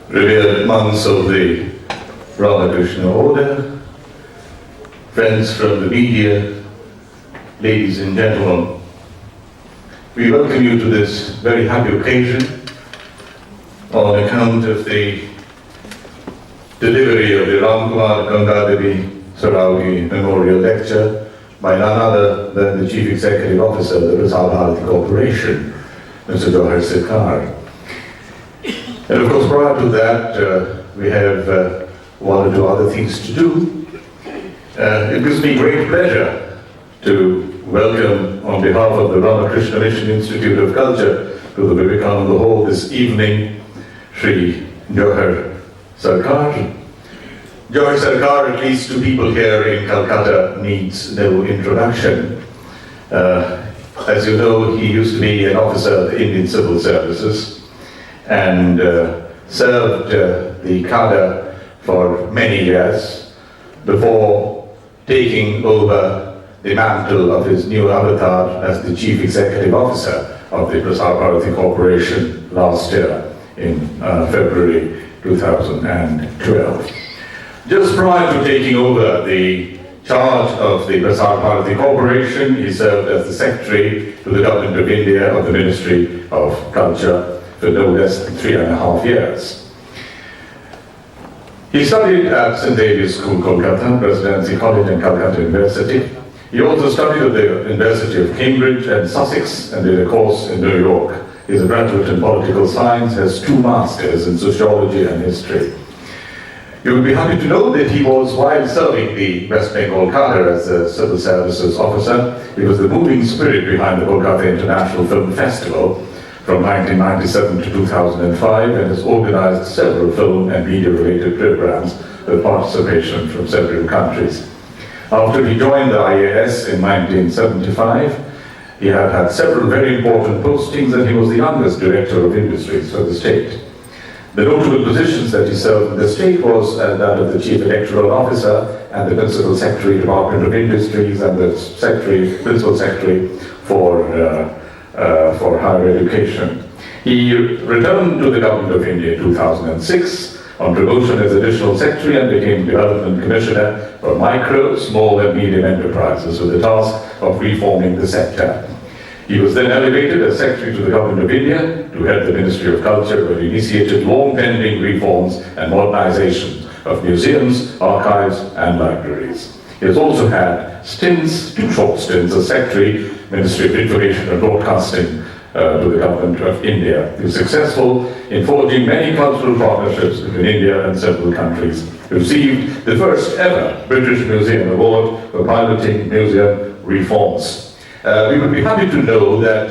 revered monks of the Ramakrishna order, friends from the media, ladies and gentlemen, we welcome you to this very happy occasion on account of the delivery of the Ramkumar Gangadevi Saraugi Memorial Lecture by none other than the Chief Executive Officer of the Prasar Bharati Corporation, Mr. Jawhar Sircar. And of course, prior to that, we have one or two other things to do. It gives me great pleasure to welcome, on behalf of the Ramakrishna Mission Institute of Culture, to the Vivekananda Hall this evening, Sri Jawhar Sircar. Jawhar Sircar, at least to people here in Calcutta, needs no introduction. As you know, he used to be an officer of the Indian Civil Services and served the cadre for many years before taking over the mantle of his new avatar as the Chief Executive Officer of the Prasar Bharati Corporation last year in February 2012. Just prior to taking over the charge of the Prasar Bharati Corporation, he served as the Secretary to the Government of India of the Ministry of Culture for no less than 3.5 years. He studied at St. David's School, Kolkata, Presidency College and Calcutta University. He also studied at the University of Cambridge and Sussex and did a course in New York. He is a graduate in political science, has 2 masters in sociology and history. You will be happy to know that he was, while serving the West Bengal cadre as a civil services officer, he was the moving spirit behind the Kolkata International Film Festival from 1997 to 2005 and has organized several film and media-related programs with participation from several countries. After he joined the IAS in 1975, he had several very important postings and he was the youngest director of industries for the state. The notable positions that he served in the state was that of the Chief Electoral Officer and the Principal Secretary, Department of Industries, and the Principal Secretary for Higher Education. He returned to the Government of India in 2006 on promotion as Additional Secretary and became Development Commissioner for Micro, Small and Medium Enterprises with the task of reforming the sector. He was then elevated as Secretary to the Government of India to head the Ministry of Culture, where he initiated long-pending reforms and modernizations of museums, archives and libraries. He has also had 2 short stints as Secretary, Ministry of Information and Broadcasting to the Government of India. He was successful in forging many cultural partnerships between India and several countries. He received the first ever British Museum Award for piloting museum reforms. We would be happy to know that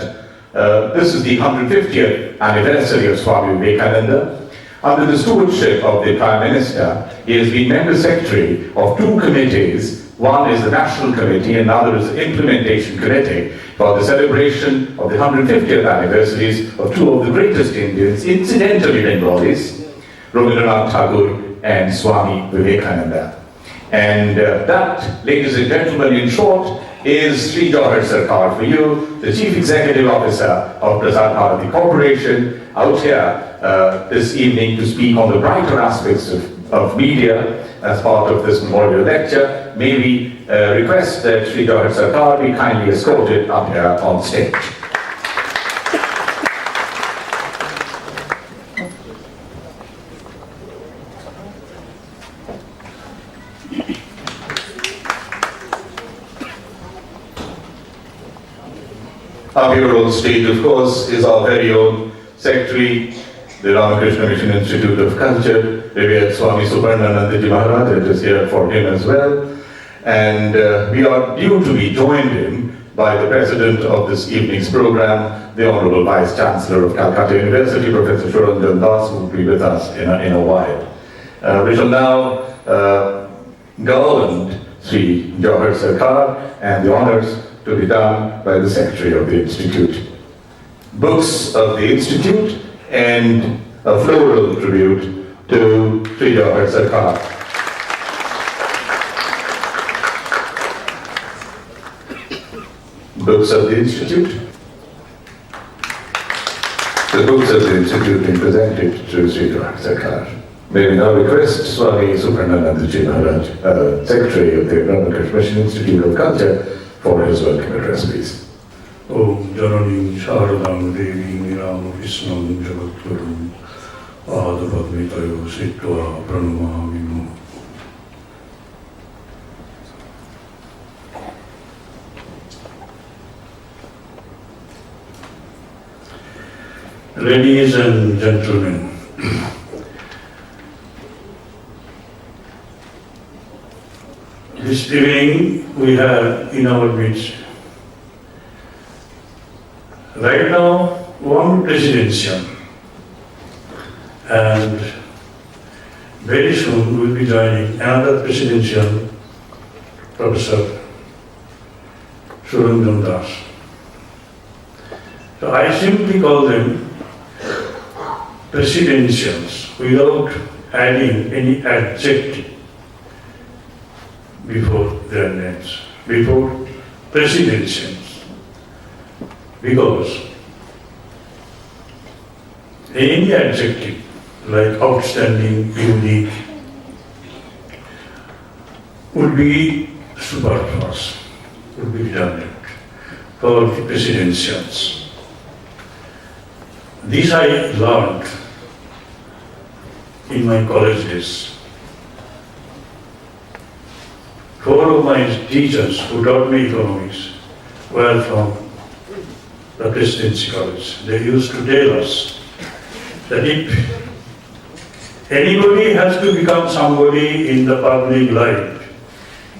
this is the 150th anniversary of Swami Vivekananda. Under the stewardship of the Prime Minister, he has been Member Secretary of 2 committees. One is the National Committee and the other is the Implementation Committee for the celebration of the 150th anniversaries of 2 of the greatest Indians, incidentally Bengalis, Rabindranath Tagore and Swami Vivekananda. And that, ladies and gentlemen, in short, is Sri Jawhar Sircar for you, the Chief Executive Officer of Prasar Bharati Corporation, out here this evening to speak on the brighter aspects of media as part of this memorial lecture. May we request that Sri Jawhar Sircar be kindly escorted up here on stage. Up here on stage, of course, is our very own Secretary, the Ramakrishna Mission Institute of Culture, revered Swami Suranjan Maharaj, that is here for him as well. And we are due to be joined in by the President of this evening's program, the Honorable Vice Chancellor of Calcutta University, Professor Suranjan, who will be with us in a while. We shall now garland Sri Jawhar Sircar and the honors to be done by the Secretary of the Institute. Books of the Institute and a floral tribute to Sri Jawhar Sircar. Books of the Institute. The books of the Institute being presented to Sircar. May we now request Swami Suranjan Maharaj, Secretary of the Ramakrishna Mission Institute of Culture, for his welcome address, please. Om Janani Sharadam Devi Niram Visnam Jagatguru Adapadmitayo Sitva Pranamavinu. Ladies and gentlemen, this evening we have in our midst right now one presidential, and very soon we'll be joining another presidential, Professor Suranjan. So I simply call them presidentials without adding any adjective before their names, before presidentials. Because any adjective like outstanding, unique would be superfluous, would be redundant for the presidentials. This I learned in my college days. 4 of my teachers who taught me economics were from the Presidency College. They used to tell us that if anybody has to become somebody in the public life,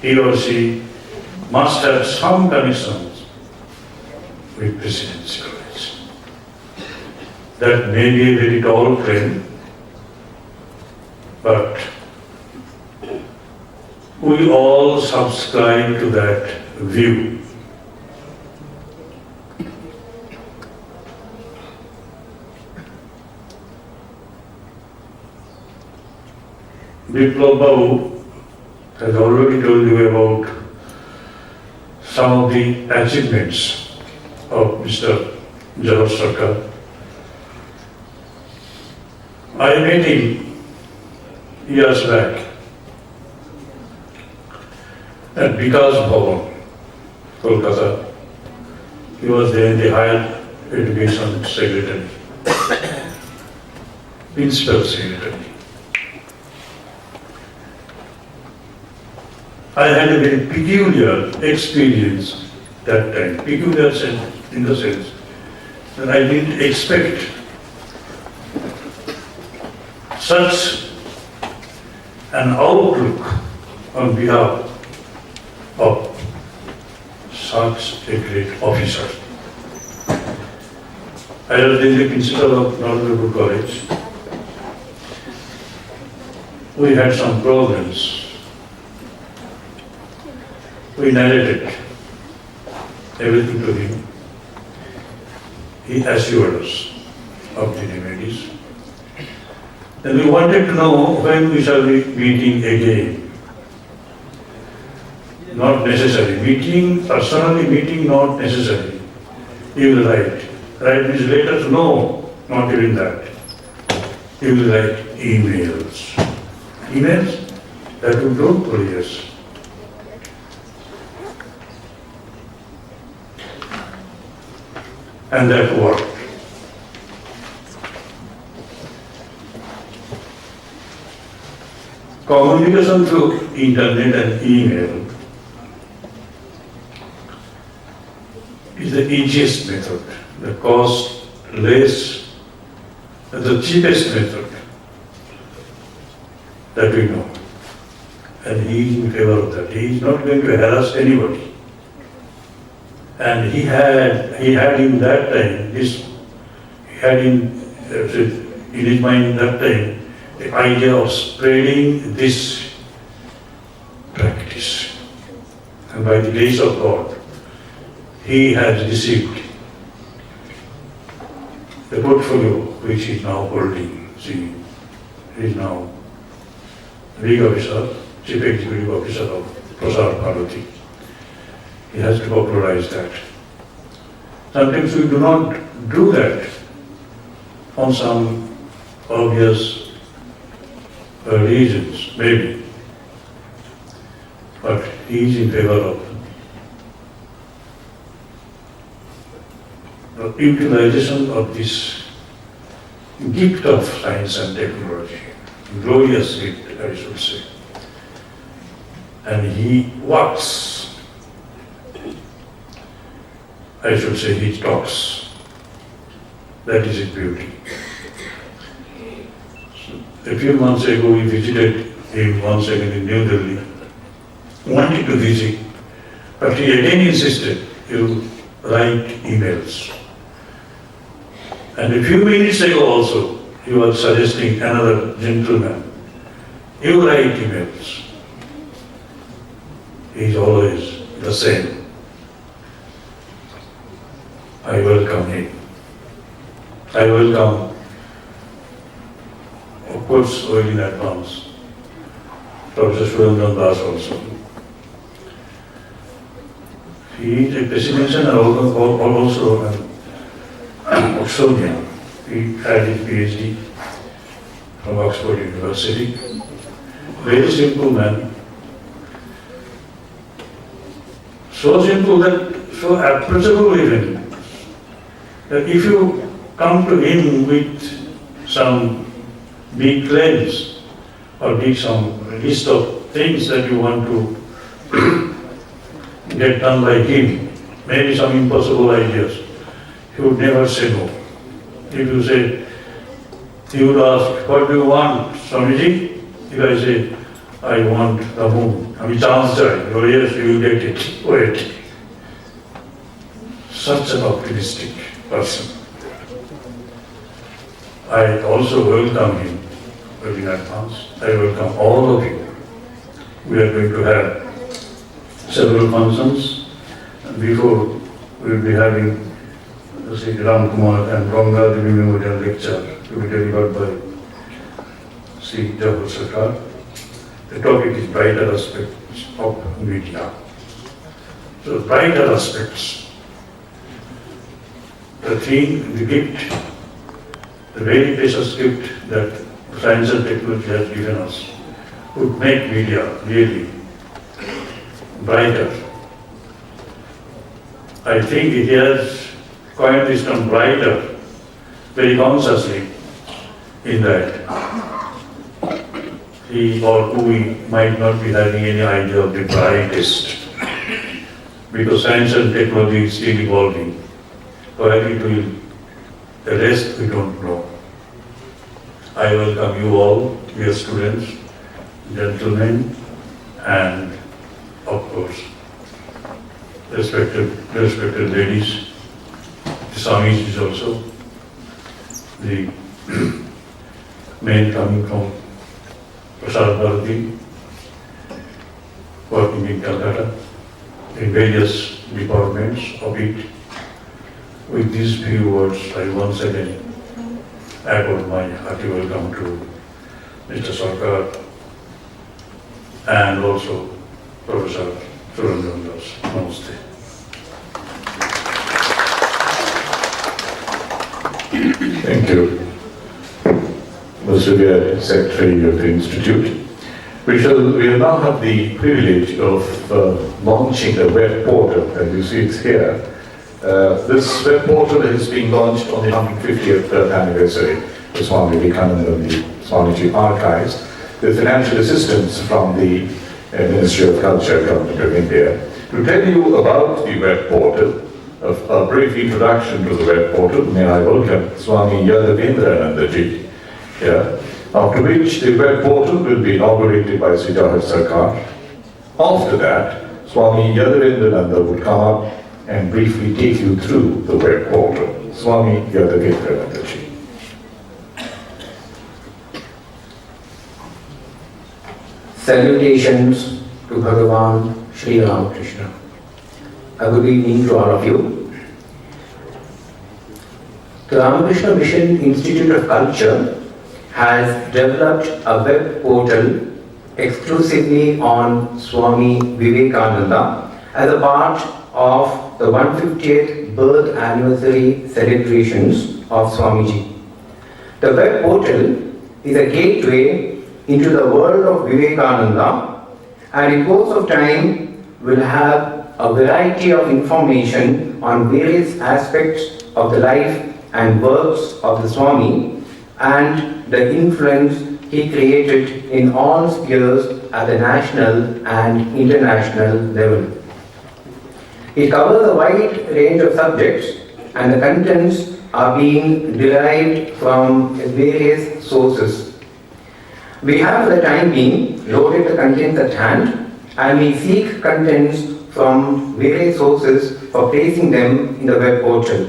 he or she must have some connections with Presidency College. That may be a very tall claim, but we all subscribe to that view. Biplab Babu has already told you about some of the achievements of Mr. Jawhar. I met him years back at Vikas Bhavan, Kolkata. He was then the Higher Education Secretary, Principal Secretary. I had a very peculiar experience that time, peculiar in the sense that I didn't expect such an outlook on behalf of such a great officer. I was then the principal of Northern College. We had some problems. We narrated everything to him. He assured us of the remedies. Then we wanted to know when we shall be meeting again. Not necessary. Meeting, personally meeting, not necessary. He will write. Write means letters? No, not even that. He will write emails. Emails? That will go for years. And that worked. Communication through internet and email is the easiest method, the cost less, the cheapest method that we know. And he is in favor of that. He is not going to harass anybody. And he had in that time, he had in his mind that time, the idea of spreading this practice. And by the grace of God, he has received the portfolio which he is now holding. See, he is now big officer, chief executive officer of Prasar Bharati. He has to popularize that. Sometimes we do not do that. on some obvious reasons, maybe. But he is in favor of the utilization of this gift of science and technology, glorious gift, I should say. And he works, I should say he talks. That is his beauty. So, a few months ago we visited him once again in New Delhi, wanted to visit, but he again insisted you write emails. And a few minutes ago also, he was suggesting another gentleman, you write emails. He is always the same. I welcome him. I welcome, of course, well in advance, Professor Suranjan also. He is a pessimist and also an Oxonian. He had his PhD from Oxford University. Very simple man. So simple that so approachable even. That if you come to him with some big claims or give some list of things that you want to get done by him, maybe some impossible ideas, he would never say no. If you say, he would ask, what do you want, Swamiji? If I say, I want the moon, I mean, chance, oh yes, you will get it, wait. Such an optimistic person. I also welcome him in advance. I welcome all of you. We are going to have several functions. Before we will be having Sri Ram Kumar and Ganga Devi Memorial Lecture to be delivered by Sri Jawhar Sircar. The topic is brighter aspects of media. So brighter aspects. The thing, the gift, the very precious gift that science and technology has given us would make media really brighter. I think he has coined this term brighter very consciously in that he or we might not be having any idea of the brightest because science and technology is still evolving. Where it will, the rest we don't know. I welcome you all, dear students, gentlemen, and of course, respected ladies, the Swamis also, the men coming from Prasar Bharati, working in Calcutta, in various departments of it. With these few words, I once again echo my hearty welcome to Mr. Sircar and also Professor Suranjan. Namaste. Thank you, Mr. Dear Secretary of the Institute. We will now have the privilege of launching a web portal, and you see it's here. This web portal is being launched on the 150th anniversary of Swami Vivekananda Archives with financial assistance from the Ministry of Culture, Government of India. To tell you about the web portal, a brief introduction to the web portal, may I welcome Swami Yadavendra ji here, after which the web portal will be inaugurated by Sri Jawhar Sircar. After that, Swami Yadavendra would come up and briefly take you through the web portal. Swami Vivekananda ji. Salutations to Bhagavan Sri Ramakrishna. A good evening to all of you. The Ramakrishna Mission Institute of Culture has developed a web portal exclusively on Swami Vivekananda as a part of the 150th birth anniversary celebrations of Swamiji. The web portal is a gateway into the world of Vivekananda, and in course of time will have a variety of information on various aspects of the life and works of the Swami and the influence he created in all spheres at the national and international level. It covers a wide range of subjects, and the contents are being derived from various sources. We have for the time being loaded the contents at hand, and we seek contents from various sources for placing them in the web portal.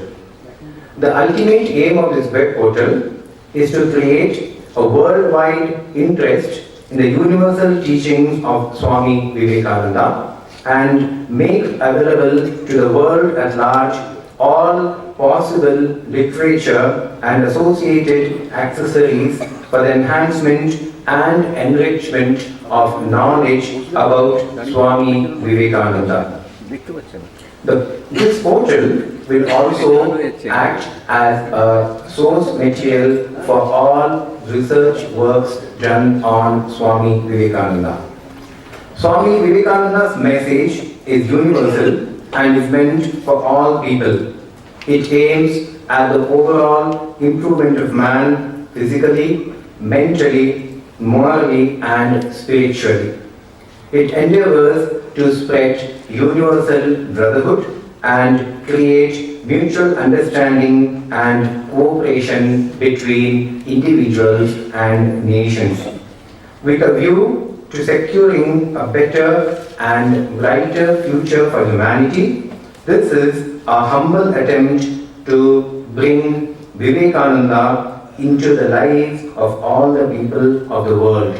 The ultimate aim of this web portal is to create a worldwide interest in the universal teachings of Swami Vivekananda and make available to the world at large all possible literature and associated accessories for the enhancement and enrichment of knowledge about Swami Vivekananda. This portal will also act as a source material for all research works done on Swami Vivekananda. Swami Vivekananda's message is universal and is meant for all people. It aims at the overall improvement of man physically, mentally, morally and spiritually. It endeavors to spread universal brotherhood and create mutual understanding and cooperation between individuals and nations. With a view to securing a better and brighter future for humanity, this is a humble attempt to bring Vivekananda into the lives of all the people of the world.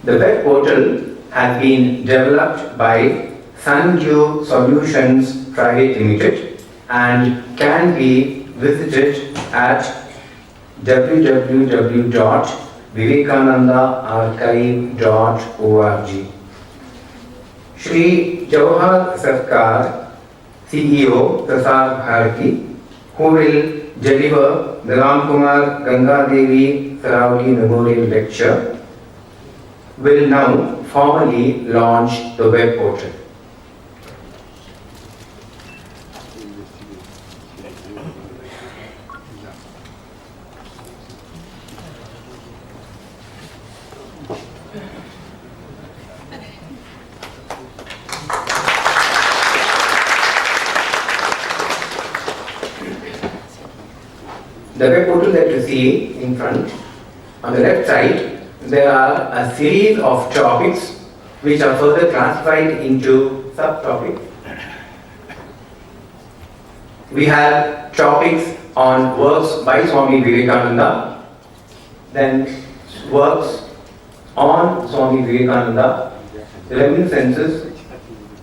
The web portal has been developed by Sundew Solutions Private Limited and can be visited at www.vivekanandaarchive.org. Shri Jawhar Sircar, CEO, Prasar Bharati, who will deliver the Ramkumar Gangadevi Saravati Memorial Lecture, will now formally launch the web portal. The web portal that you see in front, on the left side, there are a series of topics which are further classified into subtopics. We have topics on works by Swami Vivekananda, then works on Swami Vivekananda, reminiscences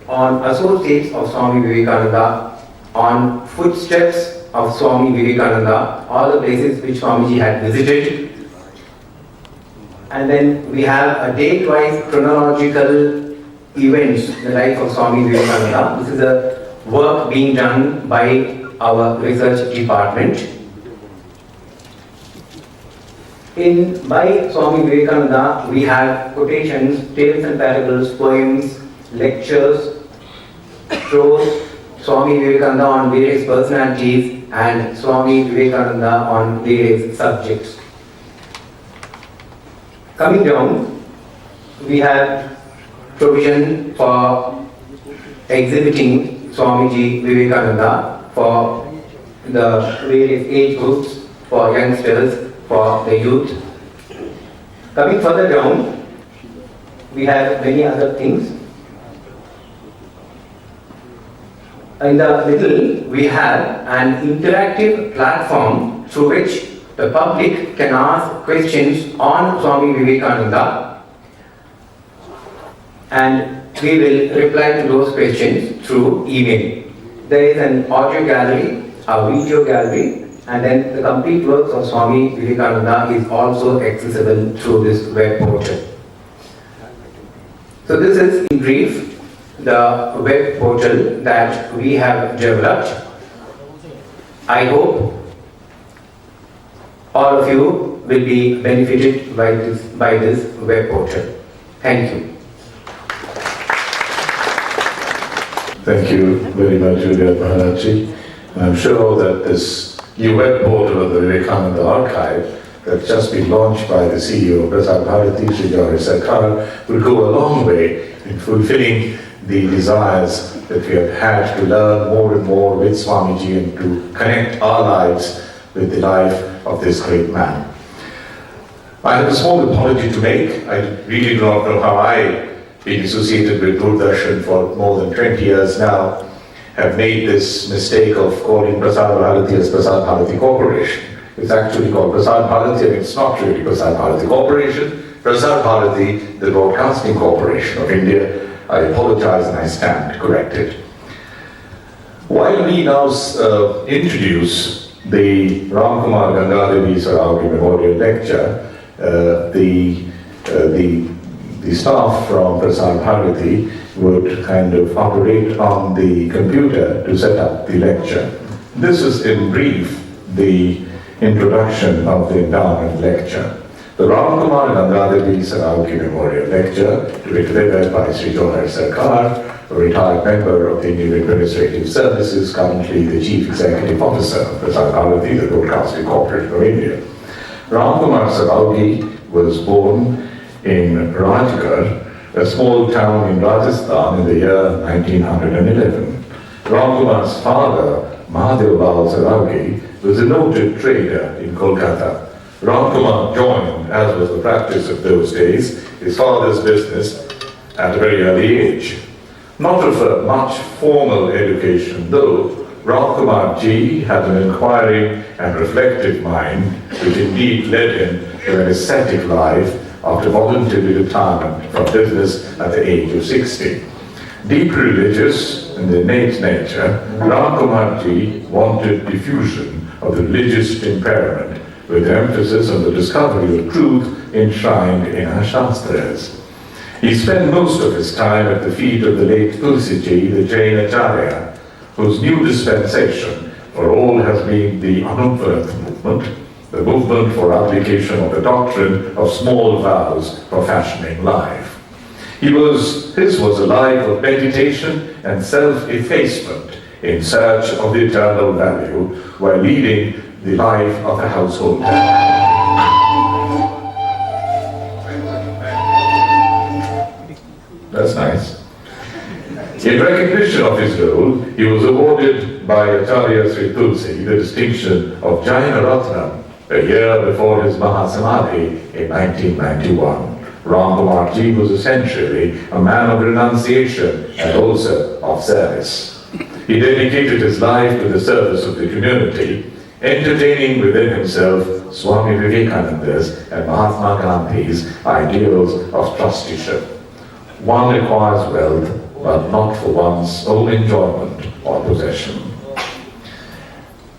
on associates of Swami Vivekananda, on footsteps of Swami Vivekananda, all the places which Swamiji had visited. And then we have a date-wise chronological events in the life of Swami Vivekananda. This is a work being done by our research department. By Swami Vivekananda, we have quotations, tales and parables, poems, lectures, shows Swami Vivekananda on various personalities and Swami Vivekananda on various subjects. Coming down, we have provision for exhibiting Swamiji Vivekananda for the various age groups, for youngsters, for the youth. Coming further down, we have many other things. In the middle, we have an interactive platform through which the public can ask questions on Swami Vivekananda, and we will reply to those questions through email. There is an audio gallery, a video gallery, and then the complete works of Swami Vivekananda is also accessible through this web portal. So this is in brief the web portal that we have developed. I hope All of you will be benefited by this web portal. Thank you. Thank you very much, Bharati. I'm sure that this new web portal of the Vivekananda Archive that's just been launched by the CEO of Prasar Bharati, Sircar, will go a long way in fulfilling the desires that we have had to learn more and more with Swamiji and to connect our lives with the life of this great man. I have a small apology to make. I really do not know how I, being associated with Doordarshan for more than 20 years now, have made this mistake of calling Prasar Bharati as Prasar Bharati Corporation. It's actually called Prasar Bharati, and it's not really Prasar Bharati Corporation. Prasar Bharati, the Broadcasting Corporation of India. I apologize and I stand corrected. While we now introduce the Ramkumar Gangadevi Saraugi Memorial Lecture, the staff from Prasar Bharati would kind of operate on the computer to set up the lecture. This is in brief the introduction of the endowment lecture. The Ramkumar Gangadevi Saraugi Memorial Lecture, to be delivered by Sri Jawhar Sircar, a retired member of the Indian Administrative Services, currently the Chief Executive Officer of Prasar Bharati, the Broadcasting Corporation of India. Ramkumar Saraugi was born in Rajgarh, a small town in Rajasthan, in the year 1911. Ramkumar's father, Mahadev Lal Saraugi, was a noted trader in Kolkata. Ramkumar joined, as was the practice of those days, his father's business at a very early age. Not of a much formal education, though, Ramkumar Ji had an inquiring and reflective mind, which indeed led him to an ascetic life after voluntary retirement from business at the age of 60. Deeply religious in the innate nature, Ramkumar Ji wanted diffusion of the religious temperament with emphasis on the discovery of truth enshrined in our Shastras. He spent most of his time at the feet of the late Tulsiji, the Jain Acharya, whose new dispensation for all has been the Anupvarth movement, the movement for application of the doctrine of small vows for fashioning life. His was a life of meditation and self-effacement in search of the eternal value while leading the life of a householder. That's nice. In recognition of his role, he was awarded by Acharya Sri Tulsi the distinction of Jaina Ratnam a year before his Mahasamadhi in 1991. Ramkumar Ji was essentially a man of renunciation and also of service. He dedicated his life to the service of the community, entertaining within himself Swami Vivekananda's and Mahatma Gandhi's ideals of trusteeship. One acquires wealth, but not for one's own enjoyment or possession.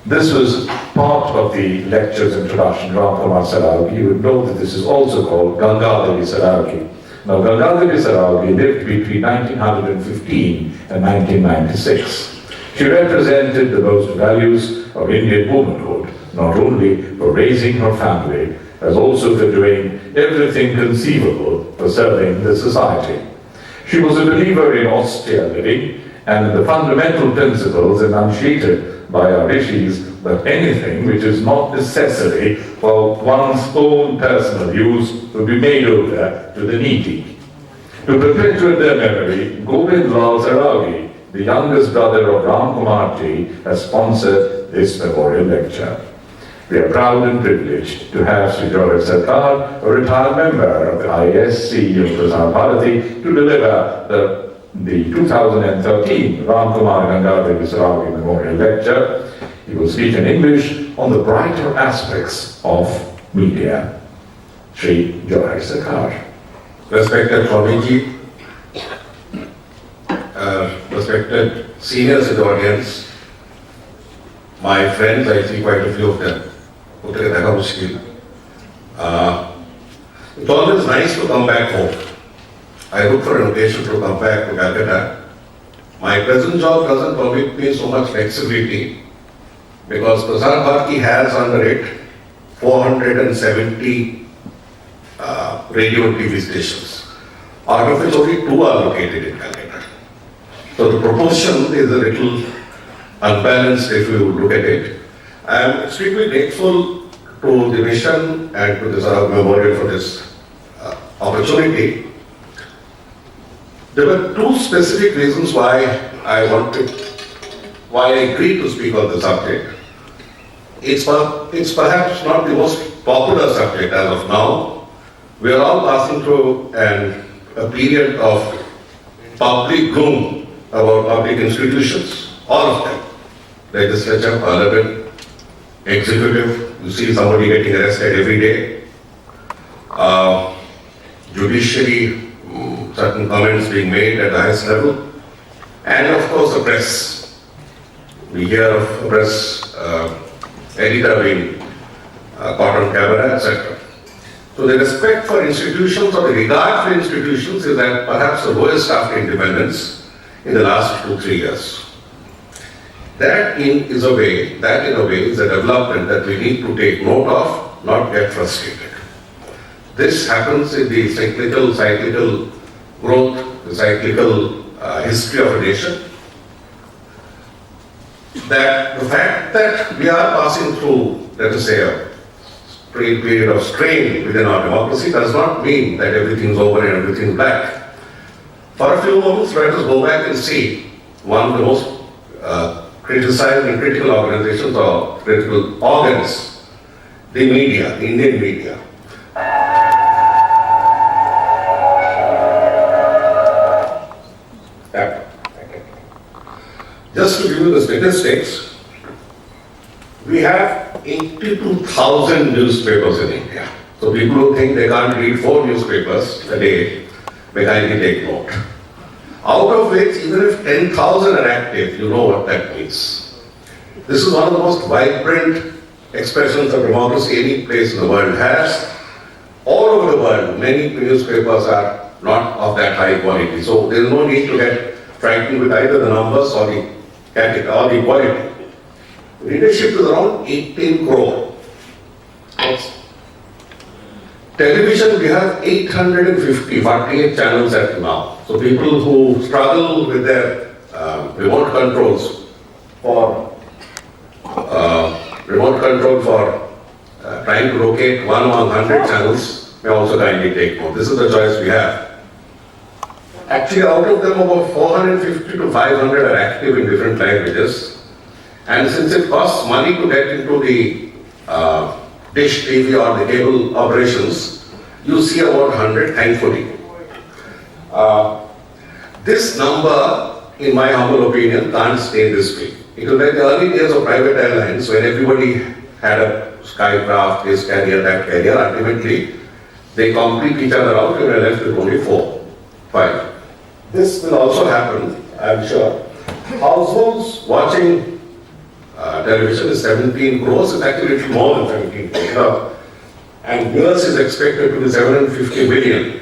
This was part of the lecture's introduction, Ramkumar Saraugi. You would note that this is also called Gangadevi Saraugi. Now, Gangadevi Saraugi lived between 1915 and 1996. She represented the most values of Indian womanhood, not only for raising her family, as also for doing everything conceivable for serving the society. She was a believer in austere living and in the fundamental principles enunciated by our rishis that anything which is not necessary for one's own personal use will be made over to the needy. To perpetuate their memory, Govind Lal Saraugi, the youngest brother of Ramkumar Ji, has sponsored this memorial lecture. We are proud and privileged to have Sri Jawhar Sircar, a retired member of the ISC of Prasar Bharati, to deliver the 2013 Ramkumar Gangadevi Saraugi Memorial Lecture. He will speak in English on the brighter aspects of media. Sri Jawhar Sircar. Respected Swamiji, respected seniors in the audience, my friends, I see quite a few of them. It's always nice to come back home. I look for an occasion to come back to Calcutta. My present job doesn't permit me so much flexibility because Prasar Bharati has under it 470 radio and TV stations, out of which only 2 are located in Calcutta. So the proportion is a little unbalanced if you look at it. I am extremely grateful to the mission and to this memorial for this opportunity. There were 2 specific reasons why I agreed to speak on the subject. It's perhaps not the most popular subject as of now. We are all passing through a period of public gloom about public institutions, all of them. Legislature, parliament, executive, you see somebody getting arrested every day. Judiciary, certain comments being made at the highest level. And of course the press. We hear of a press editor being caught on camera, etc. So the respect for institutions or the regard for institutions is at perhaps the lowest after independence in the last 2-3 years. That in a way is a development that we need to take note of, not get frustrated. This happens in the cyclical growth, the cyclical history of a nation. That the fact that we are passing through, let us say, a period of strain within our democracy does not mean that everything is over and everything is black. For a few moments, let us go back and see one of the most criticized and critical organizations or critical organs, the media, the Indian media. Just to give you the statistics, we have 82,000 newspapers in India. So people who think they can't read 4 newspapers a day, may kindly take note. Out of which, even if 10,000 are active, you know what that means. This is one of the most vibrant expressions of democracy any place in the world has. All over the world, many newspapers are not of that high quality. So there is no need to get frightened with either the numbers or the quality. Readership is around 18 crore. Television, we have 48 channels at now. So people who struggle with their remote control for trying to locate one among 100 channels may also kindly take note. This is the choice we have. Actually, out of them, about 450 to 500 are active in different languages. And since it costs money to get into the dish TV or the cable operations, you see about 100, thankfully. This number, in my humble opinion, can't stay this way. It was like the early days of private airlines when everybody had a skycraft, this carrier, that carrier. Ultimately, they complete each other out and we're left with only 4, 5. This will also happen, I'm sure. Households watching television is 17 crores, it's actually a little more than 17 crores. And viewers is expected to be 750 million,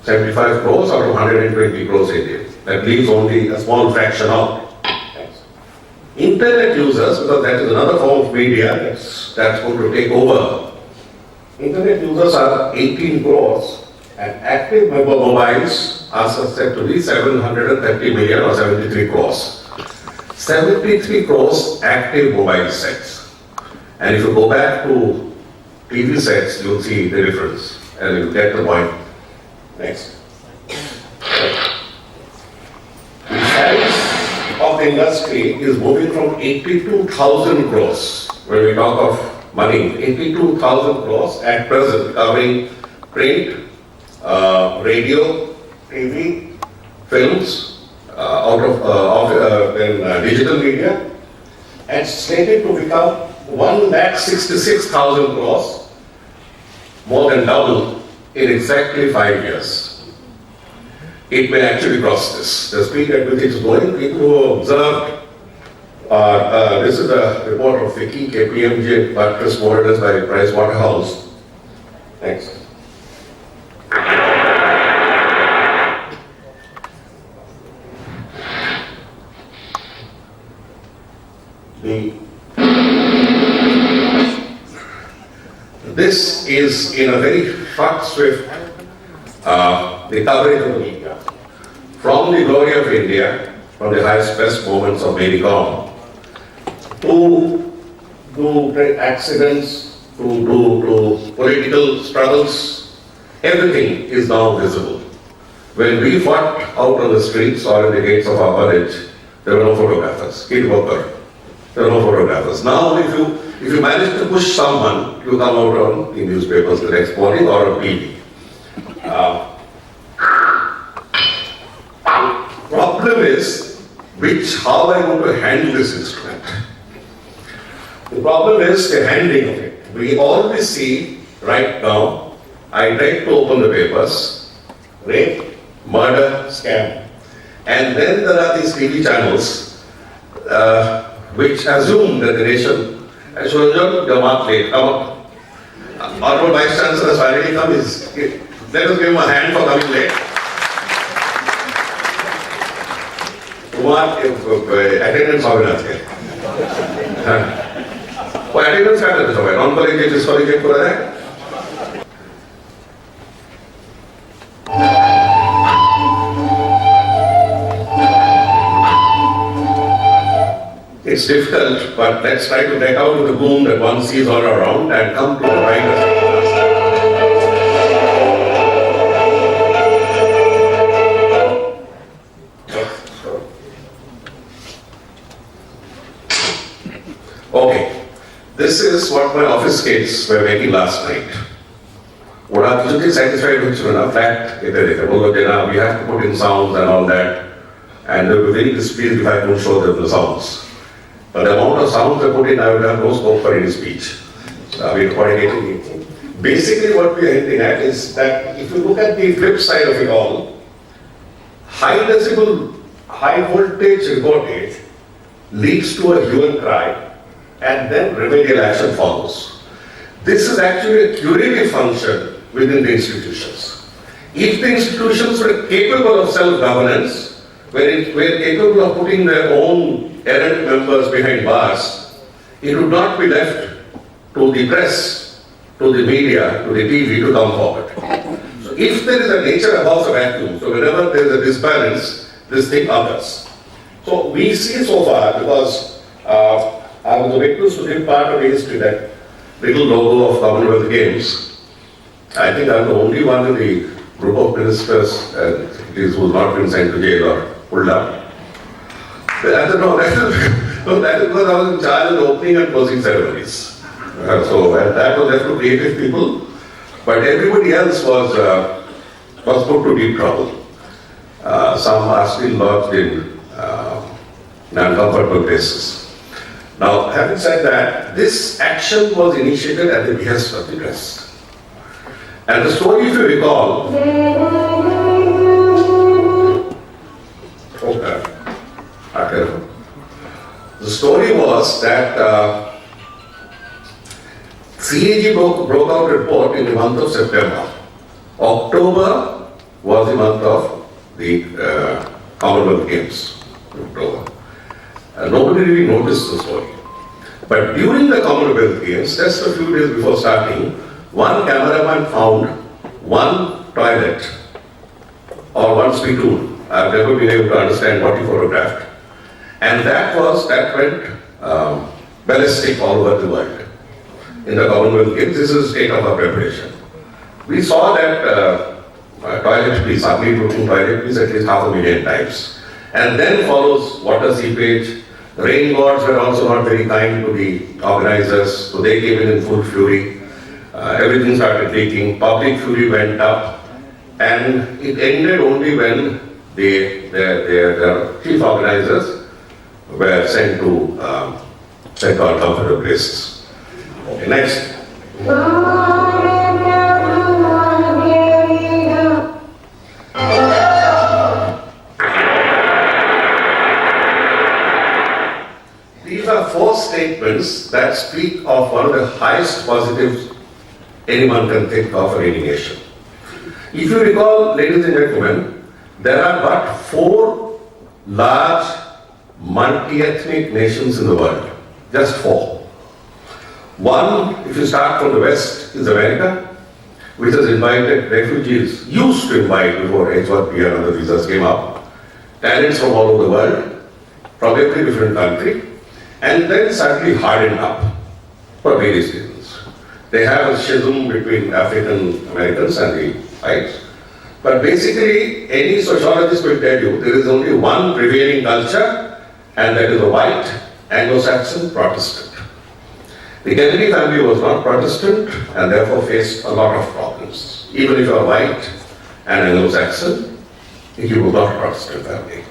75 crores out of 120 crores India. That leaves only a small fraction out. Internet users, because that is another form of media that's going to take over. Internet users are 18 crores and active mobiles are said to be 730 million or 73 crores. 73 crores active mobile sets. And if you go back to TV sets, you'll see the difference and you'll get the point. Next. The size of the industry is moving from 82,000 crores, when we talk of money, 82,000 crores at present, covering print, radio, TV, films, digital media, and slated to become 1,66,000 crores, more than double in exactly 5 years. It may actually cross this. The speed at which it's going, people who observed, this is a report of Vicky, KPMG, buttressed more or less by Price Waterhouse. Next. is in a very short, swift, the coverage of the media. From the glory of India, from the highest best moments of Mary Kom, to accidents, to political struggles, everything is now visible. When we fought out on the streets or in the gates of our college, there were no photographers. Kid worker. There were no photographers. Now, if you manage to push someone, you come out on the newspapers the next morning or on TV. Problem is, how I want to handle this instrument. The problem is the handling of it. We always see right now, I tried to open the papers, rape, murder, scam. And then there are these TV channels which assume that the nation, and Suranjan, Jawhar, come up. Honorable Vice Chancellor has finally come. Let us give him a hand for coming late. Attendance organize है वो attendance क्या करते हैं non college जिस college को रहा है It's difficult, but let's try to take out the boom that one sees all around and come to the right. Okay, this is what my office kids were making last night. What I'm absolutely satisfied with Chuna, flat, we have to put in sounds and all that, and they were very displeased if I couldn't show them the sounds. But the amount of sounds they put in, I would have no scope for any speech. Basically, what we are hinting at is that if you look at the flip side of it all, high decibel, high voltage recording leads to a hue and cry, and then remedial action follows. This is actually a curative function within the institutions. If the institutions were capable of self-governance, were capable of putting their own errant members behind bars, it would not be left to the press, to the media, to the TV to come forward. So if there is a nature above a vacuum, so whenever there is a disbalance, this thing occurs. So we see so far, because I was a witness to this part of the history, that little logo of Commonwealth Games. I think I'm the only one in the group of ministers who's not been sent to jail or pulled up. That is because I was in charge of the opening and closing ceremonies. That was left to creative people, but everybody else was put to deep trouble. Some are still lodged in uncomfortable places. Now, having said that, this action was initiated at the behest of the press. And the story, if you recall, the story was that CAG broke out a report in the month of September. October was the month of the Commonwealth Games. October. Nobody really noticed the story. But during the Commonwealth Games, just a few days before starting, one cameraman found one toilet or one spittoon. I've never been able to understand what he photographed. And that went ballistic all over the world. In the Commonwealth Games, this is the state of our preparation. We saw that toilet piece, ugly looking toilet piece, at least 500,000 times. And then follows water seepage. Rain gods were also not very kind to the organizers, so they came in full fury. Everything started leaking, public fury went up, and it ended only when the chief organizers were sent to uncomfortable places. Okay, next. These are four statements that speak of one of the highest positives anyone can think of in any nation. If you recall, ladies and gentlemen, there are but four large multi-ethnic nations in the world. Just four. One, if you start from the West, is America. which has invited refugees, used to invite before H1B and other visas came up, talents from all over the world, from every different country, and then suddenly hardened up for various reasons. They have a schism between African Americans and the whites. But basically, any sociologist will tell you there is only one prevailing culture, and that is a white Anglo-Saxon Protestant. The Kennedy family was not Protestant and therefore faced a lot of problems. Even if you are white and Anglo-Saxon, you were not a Protestant family.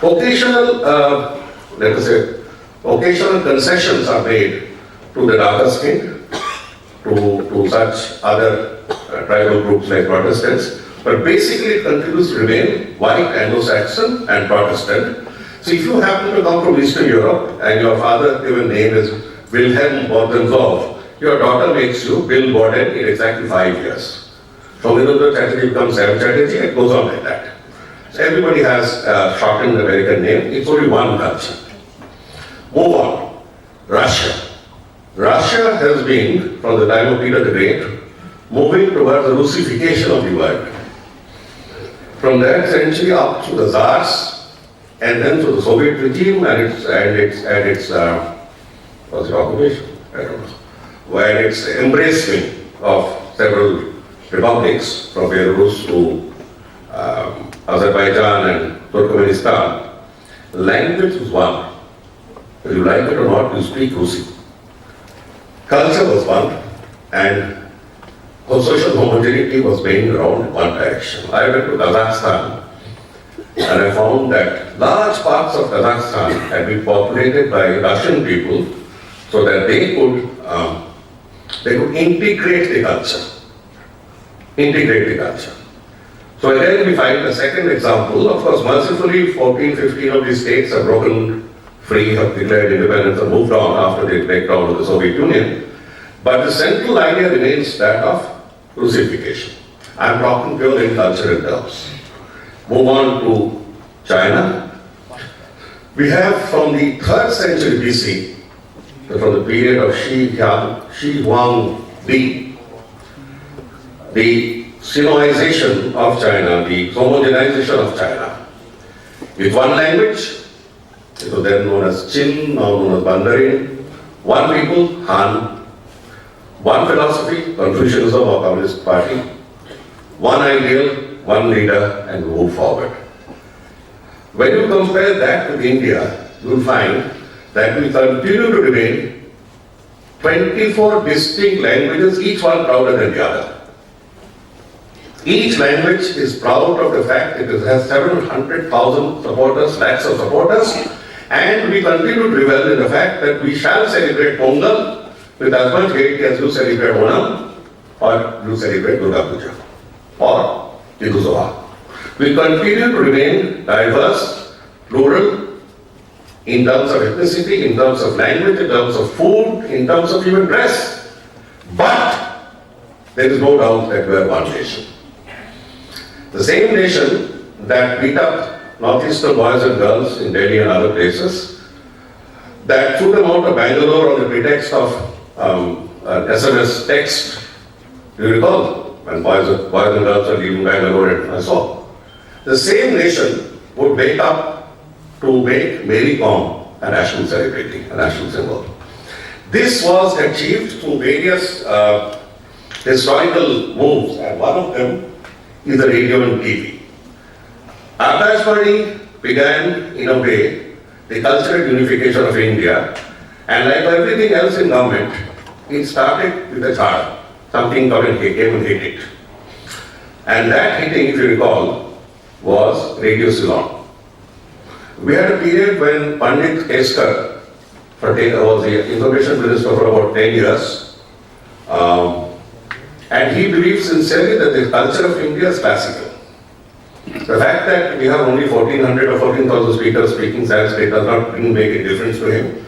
Occasional, let us say, occasional concessions are made to the darker skin, to such other tribal groups like Protestants, but basically it continues to remain white, Anglo-Saxon and Protestant. So if you happen to come from Eastern Europe and your father given name is Wilhelm Bordenzov, your daughter makes you Bill Borden in exactly 5 years. So Vinodra Chatterjee becomes Sam Chatterjee, it goes on like that. So everybody has a shortened American name, it's only one culture. Move on. Russia. Russia has been, from the time of Peter the Great, moving towards the Russification of the world. From that century up to the Tsars, and then to the Soviet regime and its what's the occupation? I don't know. Where its embracing of several republics, from Belarus to Azerbaijan and Turkmenistan, language was one. Whether you like it or not, you speak Rusi. Culture was one, and social homogeneity was being around one direction. I went to Kazakhstan, and I found that large parts of Kazakhstan had been populated by Russian people so that they could integrate the culture. Integrate the culture. So again we find a second example. Of course, mercifully 14, 15 of these states have broken free, have declared independence and moved on after the breakdown of the Soviet Union. But the central idea remains that of Russification. I am talking purely in cultural terms. Move on to China. We have from the 3rd century BC, from the period of Shi Huangdi, the Sinoization of China, the homogenization of China. With one language, it was then known as Qin, now known as Mandarin, one people, Han, one philosophy, Confucianism or Communist Party, one ideal, one leader, and move forward. When you compare that with India, you will find that we continue to remain 24 distinct languages, each one prouder than the other. Each language is proud of the fact that it has 700,000 supporters, lakhs of supporters, and we continue to revel in the fact that we shall celebrate Pongal with as much gaiety as you celebrate Onam or you celebrate Durga Puja or Idusova. We continue to remain diverse, plural, in terms of ethnicity, in terms of language, in terms of food, in terms of even dress. But there is no doubt that we are one nation. The same nation that beat up northeastern boys and girls in Delhi and other places, that threw them out of Bangalore on the pretext of SMS text. Do you recall? When boys and girls are leaving Bangalore and I saw. The same nation would wake up to make Mary Kom a national celebrity, a national symbol. This was achieved through various historical moves, and one of them is the radio and TV. Akashvani began, in a way, the cultural unification of India, and like everything else in government, it started with a child. Something came and hit it. And that hitting, if you recall, was Radio Ceylon. We had a period when Pandit Keskar was the information minister for about 10 years. And he believed sincerely that the culture of India is classical. The fact that we have only 1,400 or 14,000 speakers speaking Sanskrit does not make a difference to him.